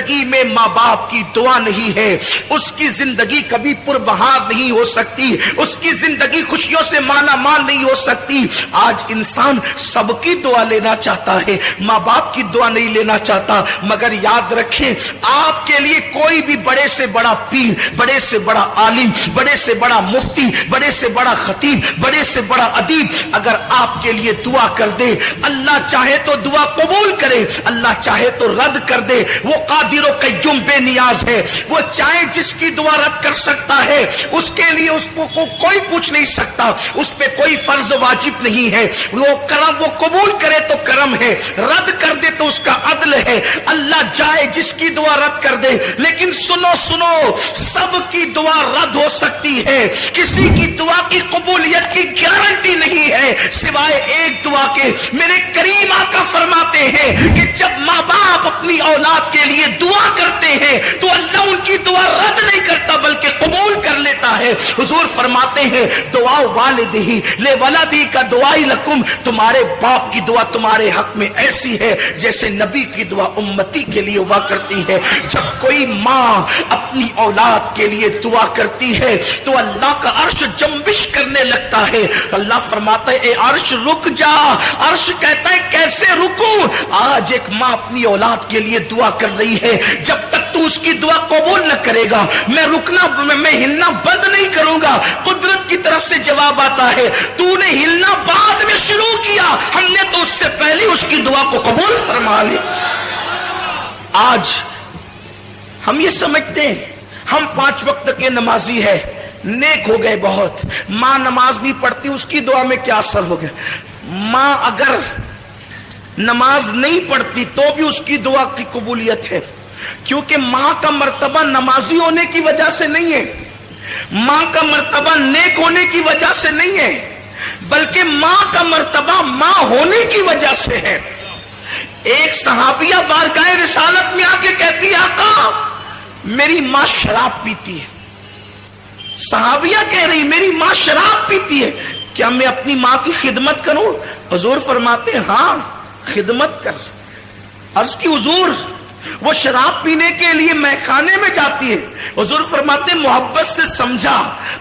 زندگی میں ماں باپ کی دعا نہیں ہے اس کی زندگی کبھی پربہار نہیں ہو سکتی، اس کی زندگی خوشیوں سے مالا مال نہیں ہو سکتی۔ آج انسان سب کی دعا لینا چاہتا ہے، ماں باپ کی دعا نہیں لینا چاہتا، مگر یاد رکھیں آپ کے لیے کوئی بھی بڑے سے بڑا پیر، بڑے سے بڑا عالم، بڑے سے بڑا مفتی، بڑے سے بڑا خطیب، بڑے سے بڑا ادیب اگر آپ کے لیے دعا کر دے، اللہ چاہے تو دعا قبول کرے، اللہ چاہے تو رد کر دے۔ وہ قادر و قیوم بے نیاز ہے، وہ چاہے جس کی دعا رد کر سکتا ہے، اس کے لیے اس کو کوئی پوچھ نہیں سکتا، اس پہ کوئی فرض واجب نہیں ہے۔ وہ کرم وہ قبول کرے تو کرم ہے، رد کر دے تو اس کا عدل ہے۔ اللہ چاہے جس کی دعا رد کر دے، لیکن سنو سب کی دعا رد ہو سکتی ہے، کسی کی دعا کی قبولیت کی گارنٹی نہیں ہے سوائے ایک دعا کے۔ میرے کریم آقا فرماتے ہیں کہ جب ماں باپ اپنی اولاد کے لیے دعا کرتے ہیں تو اللہ ان کی دعا رد نہیں کرتا بلکہ قبول کر لیتا ہے۔ حضور فرماتے ہیں دعا والدہ لولدہ کا دعائی لکم، تمہارے باپ کی دعا تمہارے حق میں ایسی ہے جیسے نبی کی دعا امتی کے لیے ہوا کرتی ہے۔ جب کوئی ماں اپنی اولاد کے لیے دعا کرتی ہے تو اللہ کا عرش جنبش کرنے لگتا ہے۔ اللہ فرماتا ہے اے عرش رک جا، عرش کہتا ہے کیسے رکوں؟ آج ایک ماں اپنی اولاد کے لیے دعا کر رہی ہے، جب تک تو اس کی دعا قبول نہ کرے گا میں ہلنا بند نہیں کروں گا۔ قدرت کی طرف سے جواب آتا ہے تو نے ہلنا بعد میں شروع کیا، ہم نے تو اس سے پہلے اس کی دعا کو قبول فرما لی۔ آج ہم یہ سمجھتے ہیں ہم 5 وقت کے نمازی ہے، نیک ہو گئے بہت، ماں نماز نہیں پڑھتی اس کی دعا میں کیا اثر ہو گیا؟ ماں اگر نماز نہیں پڑھتی تو بھی اس کی دعا کی قبولیت ہے، کیونکہ ماں کا مرتبہ نمازی ہونے کی وجہ سے نہیں ہے، ماں کا مرتبہ نیک ہونے کی وجہ سے نہیں ہے، بلکہ ماں کا مرتبہ ماں ہونے کی وجہ سے ہے۔ ایک صحابیہ بارگاہ رسالت میں آ کے کہتی ہے آقا میری ماں شراب پیتی ہے۔ صحابیہ کہہ رہی میری ماں شراب پیتی ہے، کیا میں اپنی ماں کی خدمت کروں؟ حضور فرماتے ہیں ہاں خدمت کر۔ عرض کی حضور وہ شراب پینے کے لیے میخانے میں جاتی ہے، حضور فرماتے ہیں محبت سے سمجھا،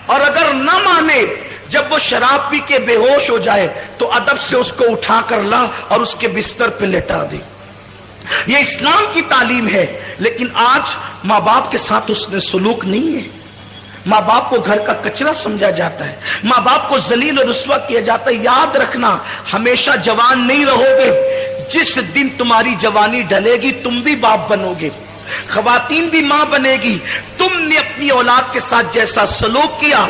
اور اگر نہ مانے جب وہ شراب پی کے بے ہوش ہو جائے تو ادب سے اس کو اٹھا کر لا اور اس کے بستر پہ لٹا دے۔ یہ اسلام کی تعلیم ہے، لیکن آج ماں باپ کے ساتھ اس نے سلوک نہیں ہے۔ ماں باپ کو گھر کا کچرا سمجھا جاتا ہے، ماں باپ کو ذلیل اور رسوا کیا جاتا ہے۔ یاد رکھنا ہمیشہ جوان نہیں رہو گے، جس دن تمہاری جوانی ڈھلے گی تم بھی باپ بنو گے، خواتین بھی ماں بنے گی۔ تم نے اپنی اولاد کے ساتھ جیسا سلوک کیا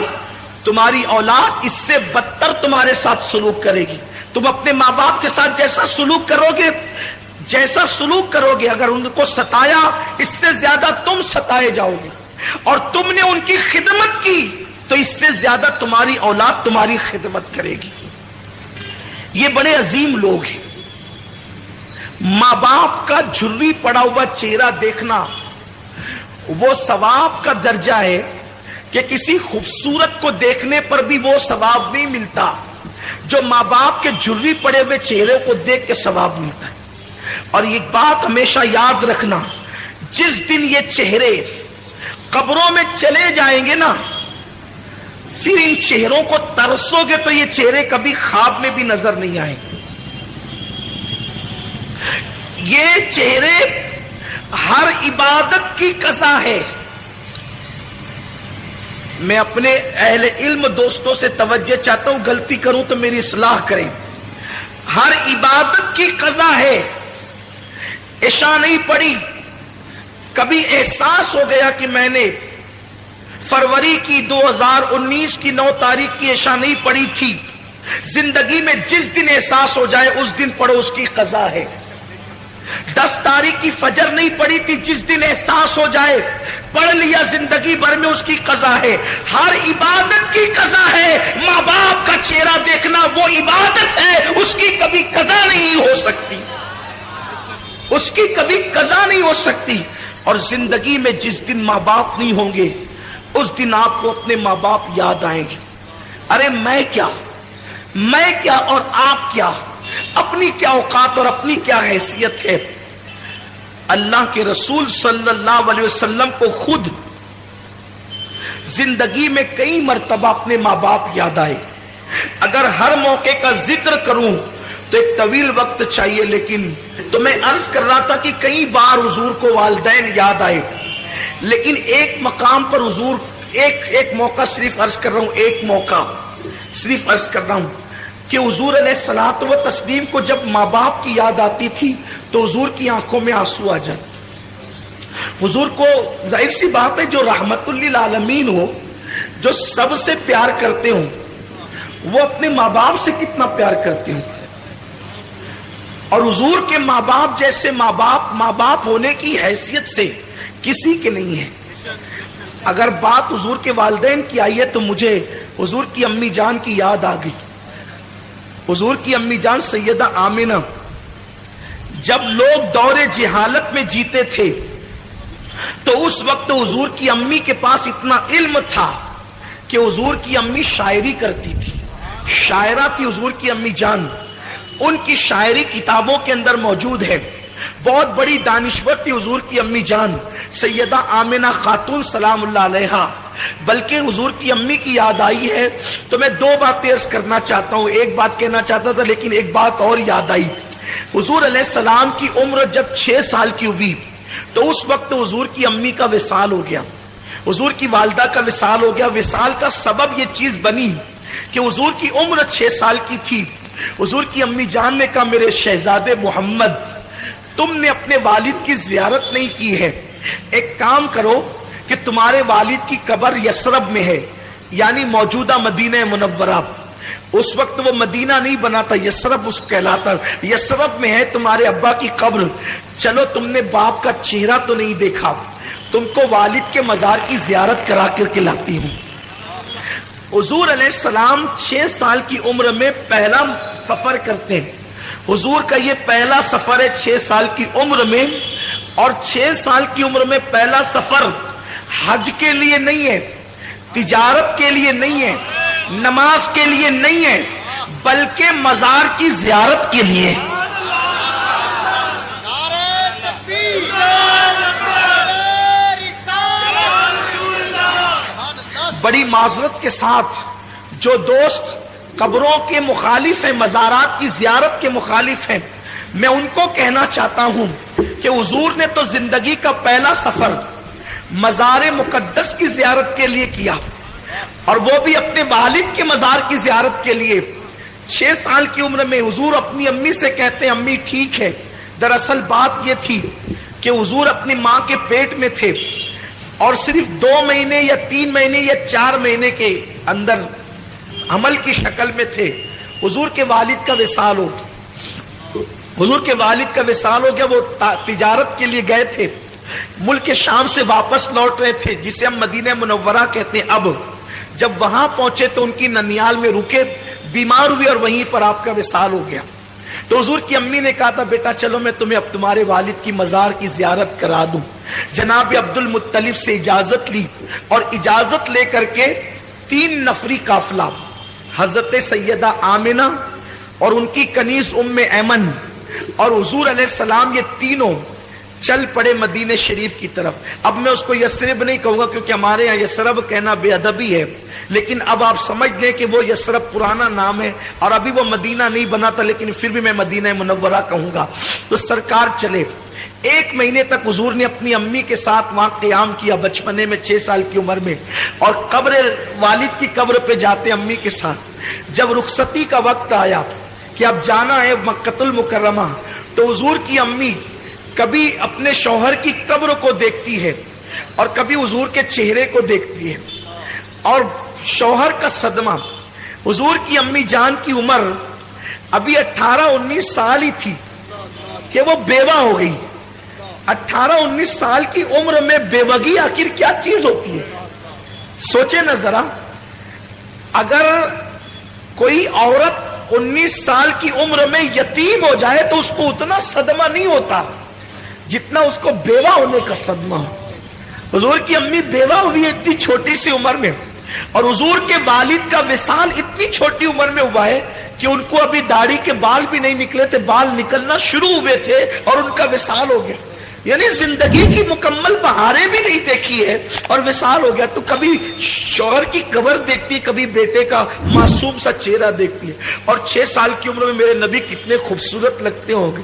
تمہاری اولاد اس سے بدتر تمہارے ساتھ سلوک کرے گی۔ تم اپنے ماں باپ کے ساتھ جیسا سلوک کرو گے اگر ان کو ستایا اس سے زیادہ تم ستائے جاؤ گے، اور تم نے ان کی خدمت کی تو اس سے زیادہ تمہاری اولاد تمہاری خدمت کرے گی۔ یہ بڑے عظیم لوگ ہیں۔ ماں باپ کا جھری پڑا ہوا چہرہ دیکھنا وہ ثواب کا درجہ ہے کہ کسی خوبصورت کو دیکھنے پر بھی وہ ثواب نہیں ملتا جو ماں باپ کے جھری پڑے ہوئے چہرے کو دیکھ کے ثواب ملتا ہے۔ اور یہ بات ہمیشہ یاد رکھنا، جس دن یہ چہرے قبروں میں چلے جائیں گے نا، پھر ان چہروں کو ترسو گے تو یہ چہرے کبھی خواب میں بھی نظر نہیں آئیں گے۔ یہ چہرے ہر عبادت کی قضا ہے۔ میں اپنے اہل علم دوستوں سے توجہ چاہتا ہوں، غلطی کروں تو میری اصلاح کریں۔ ہر عبادت کی قضا ہے۔ عشاء نہیں پڑھی، کبھی احساس ہو گیا کہ میں نے فروری کی 2019 کی 9 تاریخ کی عشاء نہیں پڑھی تھی، زندگی میں جس دن احساس ہو جائے اس دن پڑھو، اس کی قضا ہے۔ 10 تاریخ کی فجر نہیں پڑھی تھی، جس دن احساس ہو جائے پڑھ لیا، زندگی بھر میں اس کی قضا ہے۔ ہر عبادت کی قضا ہے۔ ماں باپ کا چہرہ دیکھنا وہ عبادت ہے، اس کی کبھی قضا نہیں ہو سکتی، اس کی کبھی قضا نہیں ہو سکتی۔ اور زندگی میں جس دن ماں باپ نہیں ہوں گے اس دن آپ کو اپنے ماں باپ یاد آئیں گے۔ ارے میں کیا اور آپ کیا، اپنی کیا اوقات اور اپنی کیا حیثیت ہے۔ اللہ کے رسول صلی اللہ علیہ وسلم کو خود زندگی میں کئی مرتبہ اپنے ماں باپ یاد آئے. اگر ہر موقع کا ذکر کروں تو ایک طویل وقت چاہیے، لیکن تو میں عرض کر رہا تھا کہ کئی بار حضور کو والدین یاد آئے، لیکن ایک مقام پر حضور ایک موقع صرف عرض کر رہا ہوں، ایک موقع صرف عرض کر رہا ہوں کہ حضور علیہ الصلوۃ والتسلیم کو جب ماں باپ کی یاد آتی تھی تو حضور کی آنکھوں میں آنسو آ جاتے. حضور کو ظاہر سی بات ہے، جو رحمت للعالمین ہو، جو سب سے پیار کرتے ہوں، وہ اپنے ماں باپ سے کتنا پیار کرتے ہوں. اور حضور کے ماں باپ جیسے ماں باپ ہونے کی حیثیت سے کسی کے نہیں ہے. اگر بات حضور کے والدین کی آئی ہے تو مجھے حضور کی امی جان کی یاد آ گئی. حضور کی امی جان سیدہ آمنہ جب لوگ دور جہالت میں جیتے تھے تو اس وقت حضور کی امی کے پاس اتنا علم تھا کہ حضور کی امی شاعری کرتی تھی. شاعرہ تھی حضور کی امی جان. ان کی شاعری کتابوں کے اندر موجود ہے. بہت بڑی دانشور تھی حضور کی امی جان سیدہ آمنہ خاتون سلام اللہ علیہا. بلکہ حضور کی امی کی یاد آئی ہے تو میں دو باتیں عرض کرنا چاہتا ہوں. ایک بات کہنا چاہتا تھا لیکن ایک بات اور یاد آئی. حضور علیہ السلام کی عمر جب 6 سال کی ہوئی تو اس وقت حضور کی امی کا وصال ہو گیا. حضور کی والدہ کا وصال ہو گیا. وصال کا سبب یہ چیز بنی کہ حضور کی عمر 6 سال کی تھی. حضور کی امی جان نے کہا میرے شہزادے محمد تم نے اپنے والد کی زیارت نہیں کی ہے، ایک کام کرو کہ تمہارے والد کی قبر یثرب میں ہے، یعنی موجودہ مدینہ منورہ. اس وقت وہ مدینہ نہیں بنا تھا، یثرب اس کہلاتا. یثرب میں ہے تمہارے ابا کی قبر. چلو تم نے باپ کا چہرہ تو نہیں دیکھا، تم کو والد کے مزار کی زیارت کرا کر کے لاتی ہوں. حضور علیہ السلام 6 سال کی عمر میں پہلا سفر کرتے ہیں. حضور کا یہ پہلا سفر ہے 6 سال کی عمر میں. اور 6 سال کی عمر میں پہلا سفر حج کے لیے نہیں ہے، تجارت کے لیے نہیں ہے، نماز کے لیے نہیں ہے، بلکہ مزار کی زیارت کے لیے. بڑی معذرت کے ساتھ جو دوست قبروں کے مخالف ہیں، مزارات کی زیارت کے مخالف ہیں، میں ان کو کہنا چاہتا ہوں کہ حضور نے تو زندگی کا پہلا سفر مزار مقدس کی زیارت کے لیے کیا، اور وہ بھی اپنے والد کے مزار کی زیارت کے لیے. 6 سال کی عمر میں حضور اپنی امی سے کہتے ہیں امی ٹھیک ہے. دراصل بات یہ تھی کہ حضور اپنی ماں کے پیٹ میں تھے اور صرف 2 مہینے یا 3 مہینے یا 4 مہینے کے اندر حمل کی شکل میں تھے. حضور کے والد کا وصال ہو گیا. حضور کے والد کا وصال ہو گیا. وہ تجارت کے لیے گئے تھے، ملک شام سے واپس لوٹ رہے تھے جسے ہم مدینہ منورہ کہتے ہیں. اب جب وہاں پہنچے تو ان کی ننیال میں رکے، بیمار ہوئے اور وہیں پر آپ کا وصال ہو گیا. تو حضور کی امی نے کہا تھا بیٹا چلو میں تمہیں اب تمہارے والد کی مزار کی زیارت کرا دوں. جناب عبد المطلب سے اجازت لی اور اجازت لے کر کے 3 نفری قافلہ حضرت سیدہ آمنہ اور ان کی کنیز ام ایمن اور حضور علیہ السلام، یہ تینوں چل پڑے مدینہ شریف کی طرف. اب میں اس کو یثرب نہیں کہوں گا کیونکہ ہمارے یہاں یثرب کہنا بے ادبی ہے، لیکن اب آپ سمجھ لیں کہ وہ یثرب پرانا نام ہے اور ابھی وہ مدینہ نہیں بنا تھا، لیکن پھر بھی میں مدینہ منورہ کہوں گا. تو سرکار چلے. 1 مہینے تک حضور نے اپنی امی کے ساتھ وہاں قیام کیا بچپنے میں 6 سال کی عمر میں، اور قبر والد کی قبر پہ جاتے امی کے ساتھ. جب رخصتی کا وقت آیا کہ اب جانا ہے مکہ المکرمہ تو حضور کی امی کبھی اپنے شوہر کی قبر کو دیکھتی ہے اور کبھی حضور کے چہرے کو دیکھتی ہے. اور شوہر کا صدمہ، حضور کی امی جان کی عمر ابھی 18-19 سال ہی تھی کہ وہ بیوہ ہو گئی. 18-19 سال کی عمر میں بیوگی آخر کیا چیز ہوتی ہے؟ سوچے نا ذرا. اگر کوئی عورت 19 سال کی عمر میں یتیم ہو جائے تو اس کو اتنا صدمہ نہیں ہوتا جتنا اس کو بیوہ ہونے کا صدمہ. حضور کی امی بیوہ ہوئی اتنی چھوٹی سی عمر میں، اور حضور کے والد کا وصال اتنی چھوٹی عمر میں ہوا ہے کہ ان کو ابھی داڑھی کے بال بھی نہیں نکلے تھے، بال نکلنا شروع ہوئے تھے اور ان کا وصال ہو گیا. یعنی زندگی کی مکمل بہاریں بھی نہیں دیکھی ہے اور وصال ہو گیا، تو کبھی شوہر کی قبر دیکھتی ہے، کبھی بیٹے کا معصوم سا چہرہ دیکھتی ہے. اور 6 سال کی عمر میں میرے نبی کتنے خوبصورت لگتے ہوں گے.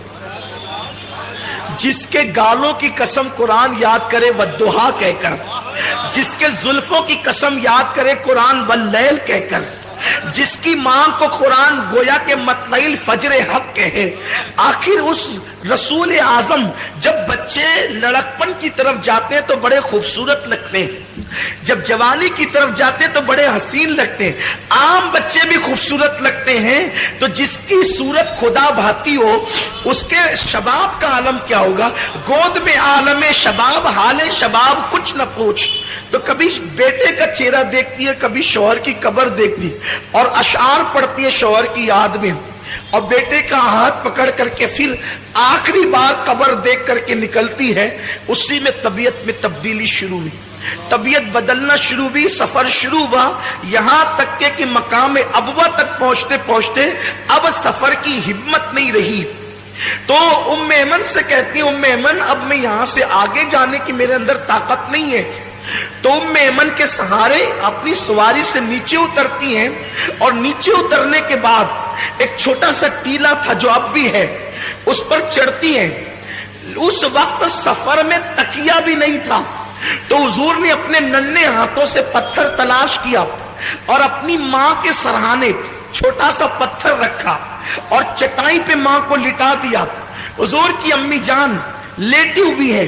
جس کے گالوں کی قسم قرآن یاد کرے والضحیٰ کہہ کر، جس کے زلفوں کی قسم یاد کرے قرآن واللیل کہہ کر، جس کی ماں کو قرآن گویا کہ مطلع الفجر حق کہے. آخر اس رسول اعظم جب بچے لڑکپن کی طرف جاتے ہیں تو بڑے خوبصورت لگتے ہیں، جب جوانی کی طرف جاتے ہیں تو بڑے حسین لگتے ہیں. عام بچے بھی خوبصورت لگتے ہیں، تو جس کی صورت خدا بھاتی ہو اس کے شباب کا عالم کیا ہوگا. گود میں عالم شباب، حال شباب کچھ نہ پوچھ. تو کبھی بیٹے کا چہرہ دیکھتی ہے، کبھی شوہر کی قبر دیکھتی اور اشعار پڑھتی ہے شوہر کی یاد میں، اور بیٹے کا ہاتھ پکڑ کر کے پھر آخری بار قبر دیکھ کر کے نکلتی ہے. اسی میں طبیعت میں تبدیلی شروع ہوئی، طبیعت بدلنا شروع ہوئی، سفر شروع ہوا، یہاں تک کہ مقام ابوا تک پہنچتے پہنچتے اب سفر کی ہمت نہیں رہی. تو ام ایمن سے کہتی ام ایمن اب میں یہاں سے آگے جانے کی میرے اندر طاقت نہیں ہے. تو ام ایمن کے سہارے اپنی سواری سے نیچے اترتی ہیں، اور نیچے اترنے کے بعد ایک چھوٹا سا ٹیلا تھا جو اب بھی ہے، اس پر چڑھتی ہیں. اس وقت سفر میں تکیہ بھی نہیں تھا، تو حضور نے اپنے ننھے ہاتھوں سے پتھر تلاش کیا اور اپنی ماں کے سرہانے چھوٹا سا پتھر رکھا اور چٹائی پہ ماں کو لٹا دیا. حضور کی امی جان لیٹی ہوئی ہے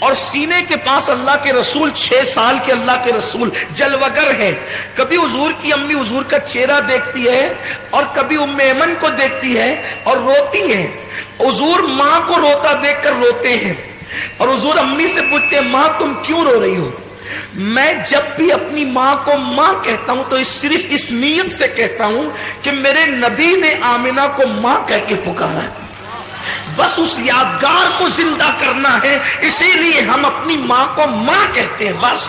اور سینے کے پاس اللہ کے رسول، 6 سال کے اللہ کے رسول جلوگر ہیں. کبھی حضور کی امی حضور کا چہرہ دیکھتی ہے اور کبھی ام ایمن کو دیکھتی ہے اور روتی ہے. حضور ماں کو روتا دیکھ کر روتے ہیں اور حضور امی سے پوچھتے ہیں ماں تم کیوں رو رہی ہو. میں جب بھی اپنی ماں کو ماں کہتا ہوں تو صرف اس نیت سے کہتا ہوں کہ میرے نبی نے آمنہ کو ماں کہہ کے پکارا ہے، بس اس یادگار کو زندہ کرنا ہے، اسی لیے ہم اپنی ماں کو ماں کہتے ہیں. بس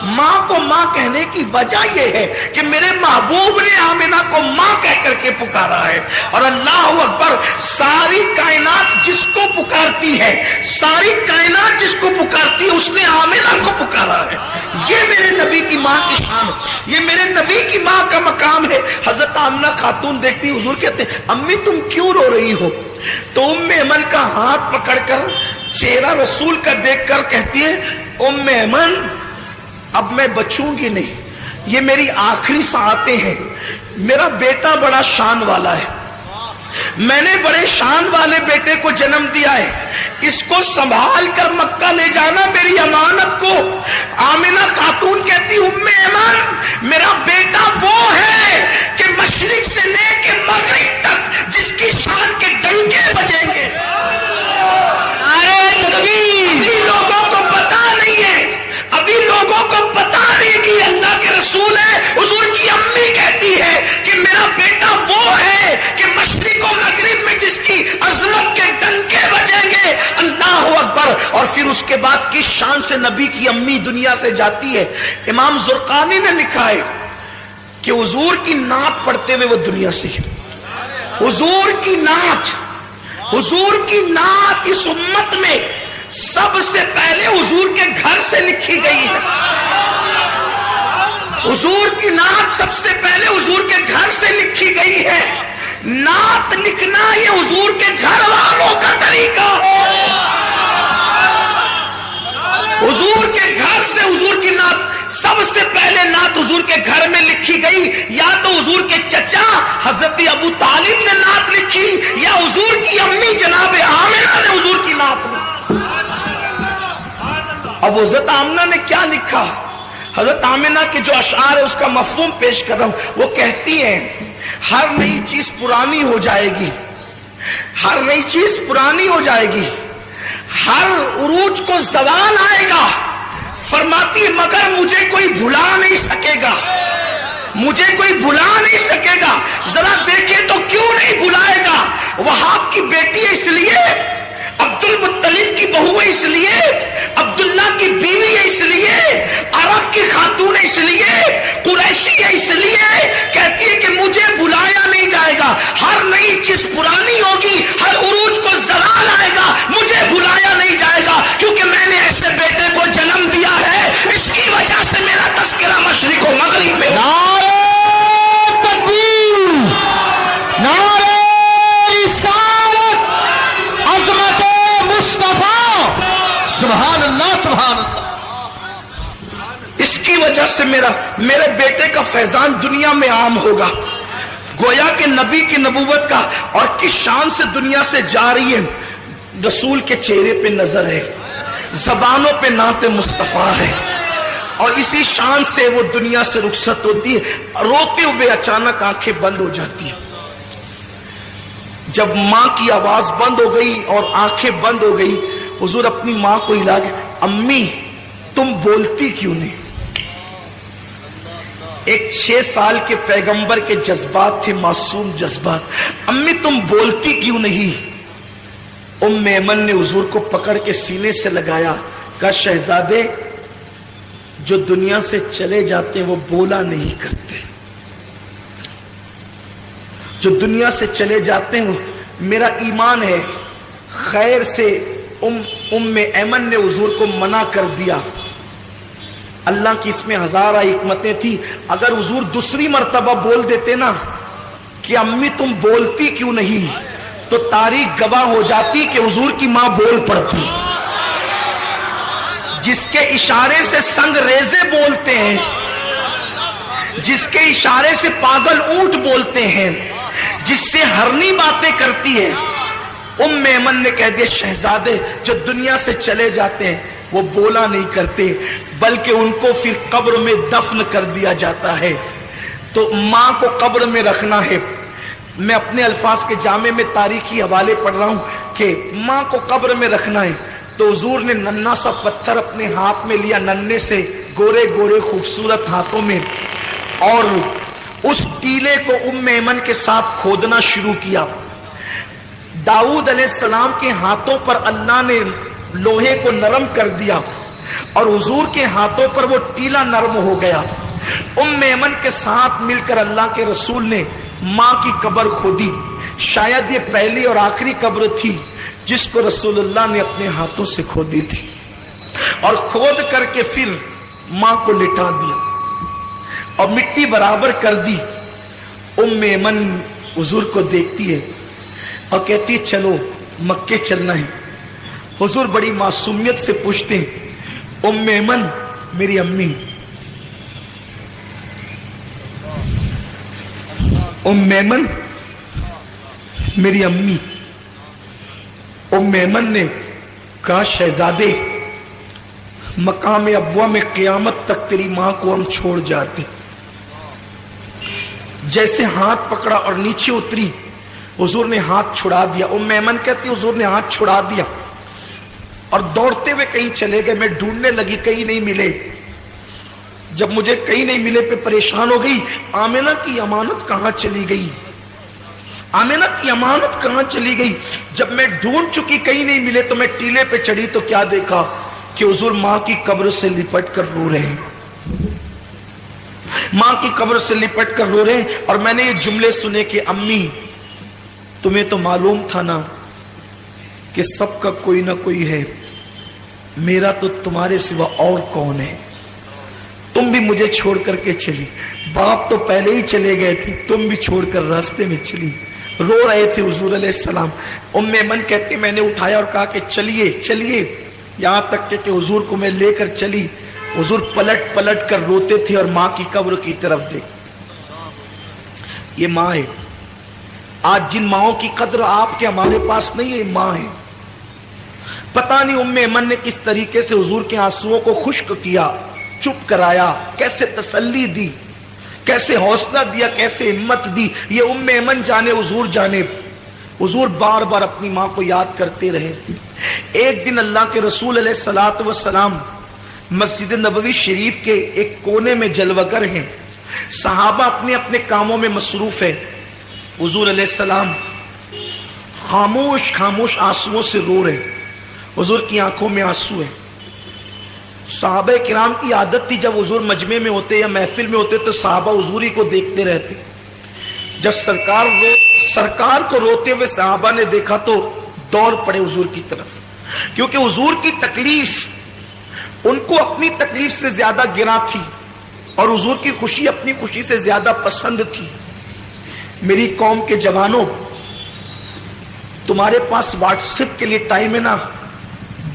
ماں کو ماں کہنے کی وجہ یہ ہے کہ میرے محبوب نے آمنہ کو ماں کہہ کر کے پکارا ہے. اور اللہ اکبر، ساری کائنات جس کو پکارتی ہے، ساری کائنات جس کو پکارتی ہے اس نے آمنہ کو پکارا ہے. یہ میرے نبی کی ماں کی شان، یہ میرے نبی کی ماں کا مقام ہے. حضرت آمنہ خاتون دیکھتی، حضور کہتے ہیں امی تم کیوں رو رہی ہو. تو ام ایمن کا ہاتھ پکڑ کر چہرہ رسول کا دیکھ کر کہتی ہے ام ایمن اب میں بچوں گی نہیں، یہ میری آخری ساعتیں ہیں. میرا بیٹا بڑا شان والا ہے، میں نے بڑے شان والے بیٹے کو جنم دیا ہے، اس کو سنبھال کر مکہ لے جانا میری امانت کو. آمنہ خاتون کہتی ام ایمن میرا بیٹا وہ ہے کہ مشرق سے لے کے مغرب تک جس کی شان کے ڈنکے بجیں گے. نعرہ تکبیر. ابھی لوگوں کو پتا نہیں ہے، ابھی لوگوں کو پتا نہیں کہ اللہ کے رسول ہے. حضور کی امی کہتی ہے کہ میرا بیٹا وہ ہے کہ مشرق و مغرب میں جس کی عظمت کے ڈنکے بجیں گے. اللہ اکبر. اور پھر اس کے بعد کس شان سے نبی کی امی دنیا سے جاتی ہے. امام زرقانی نے لکھا ہے کہ حضور کی نعت پڑھتے ہوئے وہ دنیا سے، حضور کی نعت، حضور کی نعت اس امت میں سب سے پہلے حضور کے گھر سے لکھی گئی ہے. حضور کی نعت سب سے پہلے حضور کے گھر سے لکھی گئی ہے. نعت لکھنا یہ حضور کے گھر والوں کا طریقہ ہے. حضور کے گھر سے حضور کی نعت سب سے پہلے نعت حضور کے گھر میں لکھی گئی. یا تو حضور کے چچا حضرت ابو طالب نے نعت لکھی یا حضور کی امی جناب آمنہ نے حضور کی نعت لکھی. اب حضرت آمنہ نے کیا لکھا؟ حضرت آمنہ کے جو اشعار ہے اس کا مفہوم پیش کر رہا ہوں. وہ کہتی ہیں ہر نئی چیز پرانی ہو جائے گی، ہر نئی چیز پرانی ہو جائے گی، ہر عروج کو زوال آئے گا. فرماتی ہے مگر مجھے کوئی بھلا نہیں سکے گا، مجھے کوئی بھلا نہیں سکے گا. ذرا دیکھیں تو کیوں نہیں بھلائے گا. وہاب کی بیٹی ہے اس لیے، عبد المطلب کی بہو ہے اس لیے، عبداللہ کی بیوی ہے اس لیے، عرب کی خاتون ہے اس لیے، قریشی ہے اس لیے. کہتی ہے کہ مجھے بھلایا نہیں جائے گا. ہر نئی چیز پرانی ہوگی، ہر عروج کو زوال آئے گا، مجھے بھلایا نہیں جائے گا. سبحان اللہ سبحان اللہ. اس کی وجہ سے میرے بیٹے کا فیضان دنیا میں عام ہوگا. گویا کہ نبی کی نبوت کا اور کس شان سے دنیا سے جا رہی ہے. رسول کے چہرے پہ نظر ہے, زبانوں پہ نعت مصطفیٰ ہے, اور اسی شان سے وہ دنیا سے رخصت ہوتی ہے. روتے ہوئے اچانک آنکھیں بند ہو جاتی ہیں. جب ماں کی آواز بند ہو گئی اور آنکھیں بند ہو گئی, حضور اپنی ماں کو ہلا کے, امی تم بولتی کیوں نہیں؟ ایک 6 سال کے پیغمبر کے جذبات تھے, معصوم جذبات. امی تم بولتی کیوں نہیں؟ ام ایمن نے حضور کو پکڑ کے سینے سے لگایا, کہا شہزادے جو دنیا سے چلے جاتے ہیں وہ بولا نہیں کرتے, جو دنیا سے چلے جاتے ہیں میرا ایمان ہے. خیر سے ام ایمن نے حضور کو منع کر دیا. اللہ کی اس میں ہزارہ حکمتیں تھی. اگر حضور دوسری مرتبہ بول دیتے نا کہ امی تم بولتی کیوں نہیں, تو تاریخ گواہ ہو جاتی کہ حضور کی ماں بول پڑتی. جس کے اشارے سے سنگ ریزے بولتے ہیں, جس کے اشارے سے پاگل اونٹ بولتے ہیں, جس سے ہرنی باتیں کرتی ہے, ام ایمن نے کہہ دیا شہزادے جو دنیا سے چلے جاتے ہیں وہ بولا نہیں کرتے, بلکہ ان کو پھر قبر میں دفن کر دیا جاتا ہے. تو ماں کو قبر میں رکھنا ہے. میں اپنے الفاظ کے جامع میں تاریخی حوالے پڑھ رہا ہوں کہ ماں کو قبر میں رکھنا ہے. تو حضور نے ننھا سا پتھر اپنے ہاتھ میں لیا, ننھے سے گورے گورے خوبصورت ہاتھوں میں, اور اس ٹیلے کو ام ایمن کے ساتھ کھودنا شروع کیا. داؤد علیہ السلام کے ہاتھوں پر اللہ نے لوہے کو نرم کر دیا اور حضور کے ہاتھوں پر وہ ٹیلا نرم ہو گیا. ام ایمن کے ساتھ مل کر اللہ کے رسول نے ماں کی قبر کھودی. شاید یہ پہلی اور آخری قبر تھی جس کو رسول اللہ نے اپنے ہاتھوں سے کھودی تھی, اور کھود کر کے پھر ماں کو لٹا دیا اور مٹی برابر کر دی. ام ایمن حضور کو دیکھتی ہے اور کہتی ہے چلو مکے چلنا ہے. حضور بڑی معصومیت سے پوچھتے ہیں ام ایمن میری امی, ام ایمن میری امی. ام ایمن نے کہا شہزادے مقام ابوا میں قیامت تک تیری ماں کو ہم چھوڑ جاتے. جیسے ہاتھ پکڑا اور نیچے اتری, حضور نے ہاتھ چھڑا دیا. ام ایمن کہتی حضور نے ہاتھ چھڑا دیا اور دوڑتے ہوئے کہیں چلے گئے. میں ڈھونڈنے لگی, کہیں نہیں ملے. جب مجھے کہیں نہیں ملے پہ پریشان ہو گئی. آمینہ کی امانت کہاں چلی گئی, آمینہ کی امانت کہاں چلی گئی. جب میں ڈھونڈ چکی کہیں نہیں ملے تو میں ٹیلے پہ چڑھی تو کیا دیکھا کہ حضور ماں کی قبر سے لپٹ کر رو رہے ہیں, ماں کی قبر سے لپٹ کر رو رہے ہیں. اور میں نے یہ جملے سنے کہ امی تمہیں تو معلوم تھا نا کہ سب کا کوئی نہ کوئی ہے, میرا تو تمہارے سوا اور کون ہے, تم بھی مجھے چھوڑ کر کے چلی. باپ تو پہلے ہی چلے گئے تھے, تم بھی چھوڑ کر راستے میں چلی. رو رہے تھے حضور علیہ السلام. ام ایمن کہتے میں نے اٹھایا اور کہا کہ چلیے چلیے, یہاں تک کہ حضور کو میں لے کر چلی. حضور پلٹ پلٹ کر روتے تھے اور ماں کی قبر کی طرف دیکھ. یہ ماں ہے. آج جن ماؤں کی قدر آپ کے ہمارے پاس نہیں ہے, ماں ہے. پتہ نہیں ام ایمن نے کس طریقے سے حضور کے آنسوؤں کو خشک کیا, چپ کرایا, کیسے تسلی دی, کیسے حوصلہ دیا, کیسے ہمت دی, یہ ام ایمن جانے حضور جانے. حضور بار بار اپنی ماں کو یاد کرتے رہے. ایک دن اللہ کے رسول علیہ الصلوۃ والسلام مسجد نبوی شریف کے ایک کونے میں جلوگر ہیں. صحابہ اپنے اپنے کاموں میں مصروف ہیں. حضور علیہ السلام خاموش خاموش آنسوؤں سے رو رہے. حضور کی آنکھوں میں آنسو ہے. صحابہ کرام کی عادت تھی جب حضور مجمع میں ہوتے یا محفل میں ہوتے تو صحابہ حضور ہی کو دیکھتے رہتے. جب سرکار کو روتے ہوئے صحابہ نے دیکھا تو دوڑ پڑے حضور کی طرف, کیونکہ حضور کی تکلیف ان کو اپنی تکلیف سے زیادہ گراں تھی اور حضور کی خوشی اپنی خوشی سے زیادہ پسند تھی. میری قوم کے جوانوں, تمہارے پاس واٹس ایپ کے لیے ٹائم ہے نا,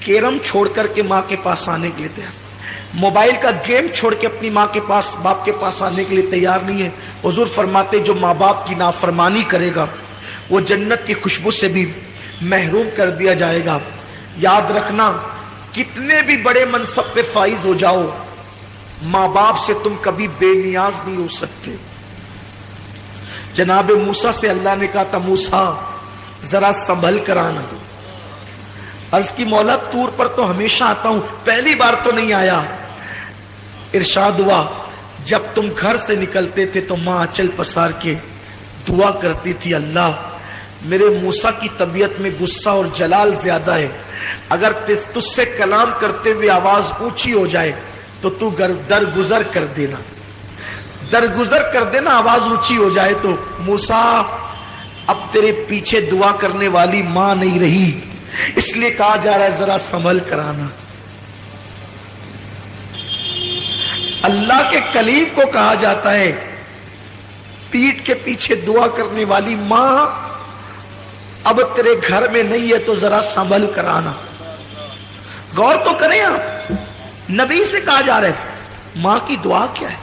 کیرم چھوڑ کر کے ماں کے پاس آنے کے لیے تیار، موبائل کا گیم چھوڑ کے اپنی ماں کے پاس باپ کے پاس آنے کے لیے تیار نہیں ہے۔ حضور فرماتے جو ماں باپ کی نافرمانی کرے گا وہ جنت کی خوشبو سے بھی محروم کر دیا جائے گا۔ یاد رکھنا، کتنے بھی بڑے منصب پہ فائز ہو جاؤ، ماں باپ سے تم کبھی بے نیاز نہیں ہو سکتے۔ جناب موسیٰ سے اللہ نے کہا تھا موسیٰ ذرا سنبھل کر آنا۔ عرض کی مولا طور پر تو ہمیشہ آتا ہوں، پہلی بار تو نہیں آیا۔ ارشاد ہوا جب تم گھر سے نکلتے تھے تو ماں آنچل پسار کے دعا کرتی تھی، اللہ میرے موسیٰ کی طبیعت میں غصہ اور جلال زیادہ ہے، اگر تجھ سے کلام کرتے ہوئے آواز اونچی ہو جائے تو تو درگزر کر دینا، درگزر کر دینا، آواز اونچی ہو جائے تو۔ موسیٰ اب تیرے پیچھے دعا کرنے والی ماں نہیں رہی، اس لیے کہا جا رہا ہے ذرا سنبھل کر آنا۔ اللہ کے کلیم کو کہا جاتا ہے پیٹھ کے پیچھے دعا کرنے والی ماں اب تیرے گھر میں نہیں ہے تو ذرا سنبھل کر آنا۔ غور تو کریں آپ، نبی سے کہا جا رہا ہے ماں کی دعا کیا ہے؟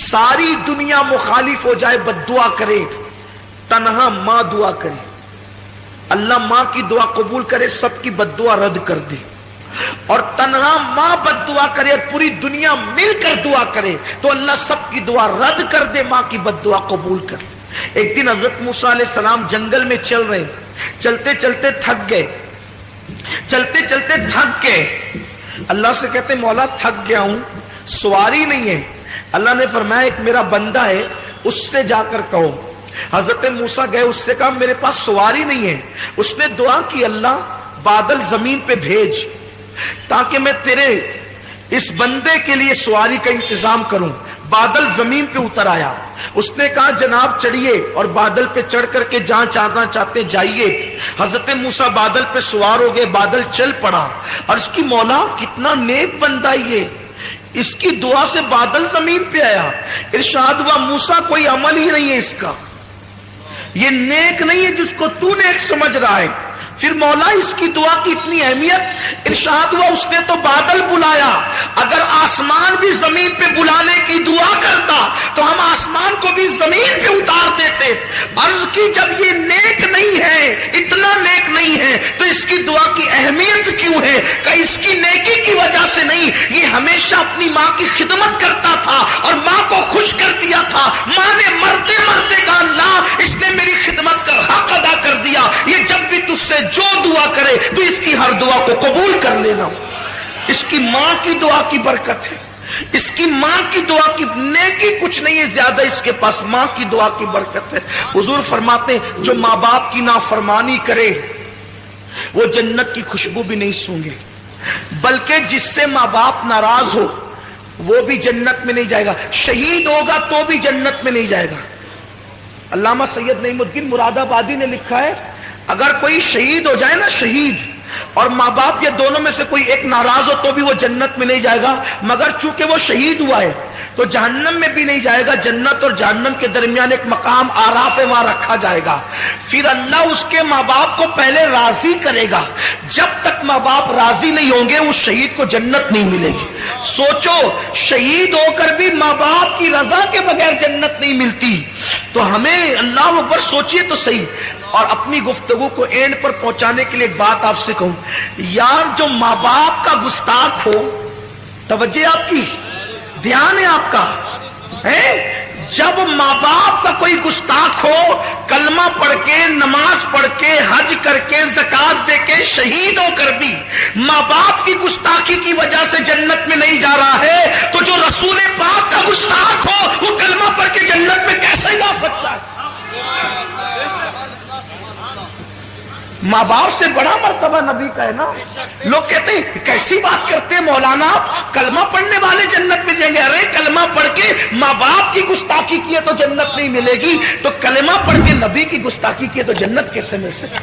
ساری دنیا مخالف ہو جائے، بد دعا کرے، تنہا ماں دعا کرے، اللہ ماں کی دعا قبول کرے، سب کی بد دعا رد کر دے، اور تنہا ماں بد دعا کرے اور پوری دنیا مل کر دعا کرے تو اللہ سب کی دعا رد کر دے، ماں کی بد دعا قبول کر لے۔ ایک دن حضرت موسیٰ علیہ السلام جنگل میں چل رہے، چلتے چلتے تھک گئے، چلتے چلتے تھک گئے، اللہ سے کہتے مولا تھک گیا ہوں، سواری نہیں ہے۔ اللہ نے فرمایا ایک میرا بندہ ہے، اس سے جا کر کہو۔ حضرت موسیٰ گئے، اس سے کہا میرے پاس سواری نہیں ہے۔ اس نے دعا کی اللہ بادل زمین پہ بھیج تاکہ میں تیرے اس بندے کے لیے سواری کا انتظام کروں۔ بادل زمین پہ اتر آیا، اس نے کہا جناب چڑھیے، اور بادل پہ چڑھ کر کے جہاں جانا چاہتے جائیے۔ حضرت موسیٰ بادل پہ سوار ہو گئے، بادل چل پڑا۔ عرض کی مولا کتنا نیک بندہ یہ، اس کی دعا سے بادل زمین پہ آیا۔ ارشاد ہوا موسیٰ کوئی عمل ہی نہیں ہے اس کا، یہ نیک نہیں ہے جس کو تو نیک سمجھ رہا ہے۔ پھر مولا اس کی دعا کی اتنی اہمیت، ارشاد ہوا اس نے تو بادل بلایا، اگر آسمان بھی زمین پہ بلانے کی دعا کرتا تو ہم آسمان کو بھی زمین پہ اتار دیتے۔ عرض کی جب یہ نیک نہیں ہے، اتنا نیک نہیں ہے تو اس کی دعا کی اہمیت کیوں ہے؟ کہ اس کی نیکی کی وجہ سے نہیں، یہ ہمیشہ اپنی ماں کی خدمت کرتا تھا اور ماں کو خوش کر دیا تھا۔ ماں نے مرتے مرتے کہا اللہ اس نے میری خدمت کا حق ادا کر دیا، یہ جب بھی تجھ سے جو دعا کرے تو اس کی ہر دعا کو قبول کر لینا۔ اس کی ماں کی دعا کی برکت ہے، اس کی ماں کی دعا کی نیکی کچھ نہیں ہے زیادہ، اس کے پاس ماں کی دعا کی برکت ہے۔ حضور فرماتے ہیں جو ماں باپ کی نافرمانی کرے وہ جنت کی خوشبو بھی نہیں سونگے، بلکہ جس سے ماں باپ ناراض ہو وہ بھی جنت میں نہیں جائے گا، شہید ہوگا تو بھی جنت میں نہیں جائے گا۔ علامہ سید نعیم الدین مراد آبادی نے لکھا ہے اگر کوئی شہید ہو جائے نا، شہید اور ماں باپ یہ دونوں میں سے کوئی ایک ناراض ہو تو بھی وہ جنت میں نہیں جائے گا، مگر چونکہ وہ شہید ہوا ہے تو جہنم میں بھی نہیں جائے گا۔ جنت اور جہنم کے درمیان ایک مقام آراف ہے، وہاں رکھا جائے گا۔ پھر اللہ اس کے ماں باپ کو پہلے راضی کرے گا، جب تک ماں باپ راضی نہیں ہوں گے اس شہید کو جنت نہیں ملے گی۔ سوچو شہید ہو کر بھی ماں باپ کی رضا کے بغیر جنت نہیں ملتی، تو ہمیں اللہ اکبر سوچئے تو صحیح۔ اور اپنی گفتگو کو اینڈ پر پہنچانے کے لیے ایک بات آپ سے کہوں، یار جو ماں باپ کا گستاخ ہو، توجہ آپ کی، دھیان ہے آپ کا، جب ماں باپ کا کوئی گستاخ ہو، کلمہ پڑھ کے، نماز پڑھ کے، حج کر کے، زکات دے کے، شہید ہو کر بھی ماں باپ کی گستاخی کی وجہ سے جنت میں نہیں جا رہا ہے، تو جو رسول پاک کا گستاخ ہو وہ کلمہ پڑھ کے جنت میں کیسے جا سکتا ہے؟ ماں باپ سے بڑا مرتبہ نبی کا ہے نا۔ لوگ کہتے ہیں کیسی بات کرتے ہیں مولانا، کلمہ پڑھنے والے جنت میں جائیں گے۔ ارے کلمہ پڑھ کے ماں باپ کی گستاخی کیے تو جنت نہیں ملے گی، تو کلمہ پڑھ کے نبی کی گستاخی کیے تو جنت کیسے مل سکے؟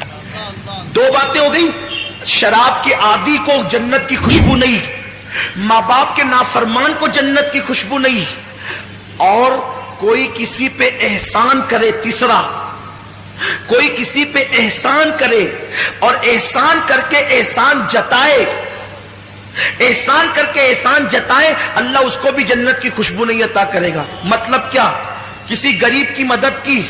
دو باتیں ہو گئی، شراب کے عادی کو جنت کی خوشبو نہیں، ماں باپ کے نافرمان کو جنت کی خوشبو نہیں، اور کوئی کسی پہ احسان کرے، تیسرا کوئی کسی پہ احسان کرے اور احسان کر کے احسان جتائے، احسان کر کے احسان جتائے، اللہ اس کو بھی جنت کی خوشبو نہیں عطا کرے گا۔ مطلب کیا؟ کسی غریب کی مدد کی،